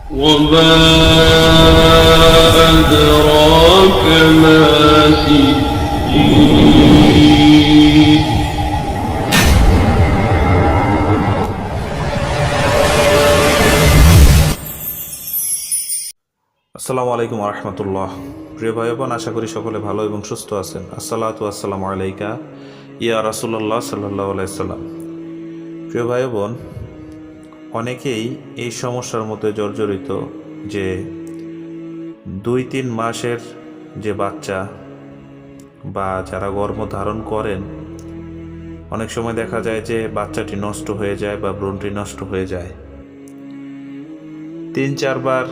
وما أدراك ما سجين আসসালামু আলাইকুম রহমতুল্লাহ। প্রিয় ভাই বোন, আশা করি সকলে ভালো এবং সুস্থ আছেন। আসসালাতু আসসালামু আলাইকা ইয়া রাসূলুল্লাহ সাল্লাল্লাহু আলাইহি সাল্লাম। প্রিয় ভাই বোন, অনেকেই এই সমস্যার মধ্যে জর্জরিত যে 2-3 মাসের যে বাচ্চা বা যারা গর্ভধারণ করেন, অনেক সময় দেখা যায় যে বাচ্চাটি নষ্ট হয়ে যায় বা ভ্রূণটি নষ্ট হয়ে যায়। 3-4 বার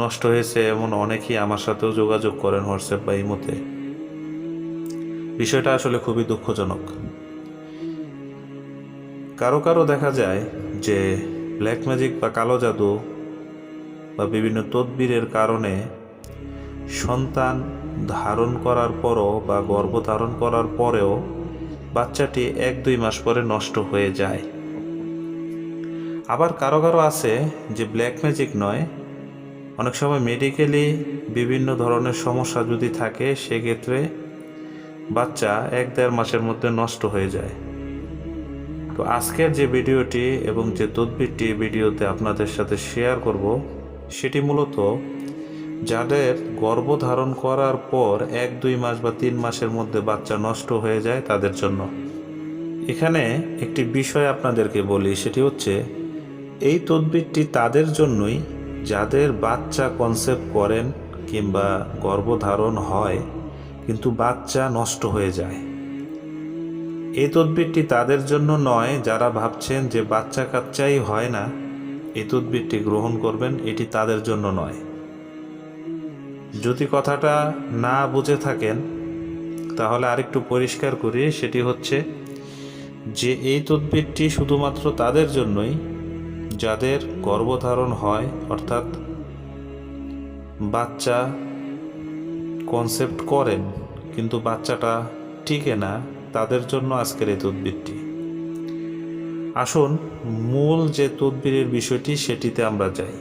নষ্ট হয়েছে এমন অনেকেই আমার সাথেও যোগাযোগ করেন হোয়াটসঅ্যাপ বা ইমোতে। বিষয়টা আসলে খুবই দুঃখজনক। কারো কারো দেখা যায় যে ব্ল্যাক ম্যাজিক বা কালো জাদু বা বিভিন্ন তদবিরের কারণে সন্তান ধারণ করার পরও বা গর্ভধারণ করার পরেও বাচ্চাটি 1-2 মাস পরে নষ্ট হয়ে যায়। আবার কারো কারো আছে যে ব্ল্যাক ম্যাজিক নয়, অনেক সময় মেডিকেলি বিভিন্ন ধরনের সমস্যা যদি থাকে সেক্ষেত্রে বাচ্চা 1-1.5 মাসের মধ্যে নষ্ট হয়ে যায়। তো আজকের যে ভিডিওটি এবং যে তদবিরটি ভিডিওতে আপনাদের সাথে শেয়ার করব, সেটি মূলত যাদের গর্ভধারণ করার পর 1-2 মাস বা 3 মাসের মধ্যে বাচ্চা নষ্ট হয়ে যায় তাদের জন্য। এখানে একটি বিষয় আপনাদেরকে বলি, সেটি হচ্ছে এই তদবিরটি তাদের জন্যই যাদের বাচ্চা কনসেপ্ট করেন কিংবা গর্ভধারণ হয় কিন্তু বাচ্চা নষ্ট হয়ে যায়। এই তদবিরটি তাদের জন্য নয় যারা ভাবছেন যে বাচ্চা কাচ্চাই হয় না, এই তদবিরটি গ্রহণ করবেন, এটি তাদের জন্য নয়। যদি কথাটা না বুঝে থাকেন তাহলে আরেকটু পরিষ্কার করি, সেটি হচ্ছে যে এই তদবিরটি শুধুমাত্র তাদের জন্যই যাদের গর্ভধারণ হয়, অর্থাৎ বাচ্চা কনসেপ্ট করেন কিন্তু বাচ্চাটা টিকে না, তাদের জন্য আজকের এই তদবিরটি। আসুন মূল যে তদবিরের বিষয়টি সেটিতে আমরা যাই।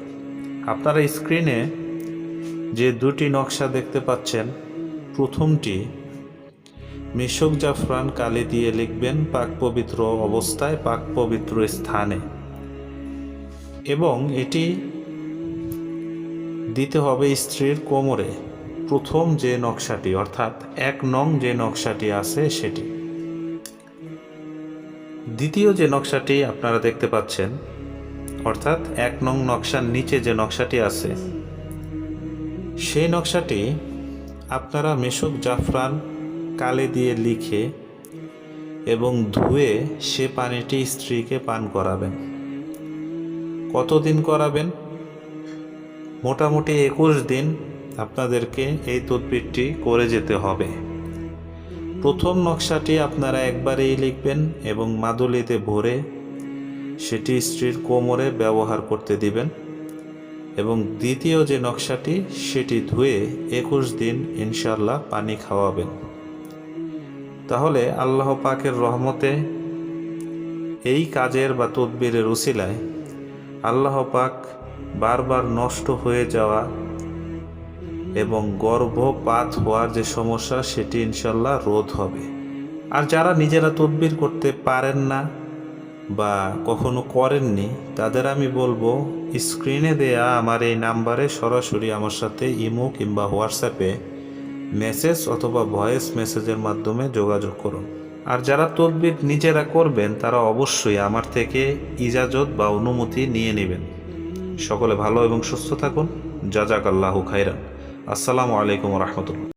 আপনারা স্ক্রিনে যে 2টি নকশা দেখতে পাচ্ছেন, প্রথমটি মেশক জাফরান কালি দিয়ে লিখবেন পাক পবিত্র অবস্থায়, পাক পবিত্র স্থানে, এবং এটি দিতে হবে স্ত্রীর কোমরে। প্রথম যে নকশাটি অর্থাৎ 1 নং যে নকশাটি আছে সেটি। দ্বিতীয় যে নকশাটি আপনারা দেখতে পাচ্ছেন, অর্থাৎ 1 নং নকশার নিচে যে নকশাটি আছে, সেই নকশাটি আপনারা মেশক জাফরান কালি দিয়ে লিখে এবং ধুয়ে সে পানিটি স্ত্রীকে পান করাবেন। কতদিন করাবেন? মোটামুটি 21 দিন আপনাদেরকে এই তদবিরটি করে যেতে হবে। প্রথম নকশাটি আপনারা একবারেই লিখবেন এবং মাদুলিতে ভরে সেটি স্ত্রীর কোমরে ব্যবহার করতে দিবেন, এবং দ্বিতীয় যে নকশাটি সেটি ধুয়ে 21 দিন ইনশাআল্লাহ পানি খাওয়াবেন। তাহলে আল্লাহ পাকের রহমতে এই কাজের বা তদবিরের উসিলায় আল্লাহ পাক বারবার নষ্ট হয়ে যাওয়া এবং গর্ভপাত হওয়ার যে সমস্যা সেটি ইনশাল্লাহ রোধ হবে। আর যারা নিজেরা তদবির করতে পারেন না বা কখনো করেননি, তাদের আমি বলবো স্ক্রিনে দেয়া আমার এই নাম্বারে সরাসরি আমার সাথে ইমো কিংবা হোয়াটসঅ্যাপে মেসেজ অথবা ভয়েস মেসেজের মাধ্যমে যোগাযোগ করুন। আর যারা তদবির নিজেরা করবেন তারা অবশ্যই আমার থেকে ইজাজত বা অনুমতি নিয়ে নেবেন। সকলে ভালো এবং সুস্থ থাকুন। জাযাকাল্লাহু খাইরান। আসসালামু আলাইকুম রহমতুল্লাহ।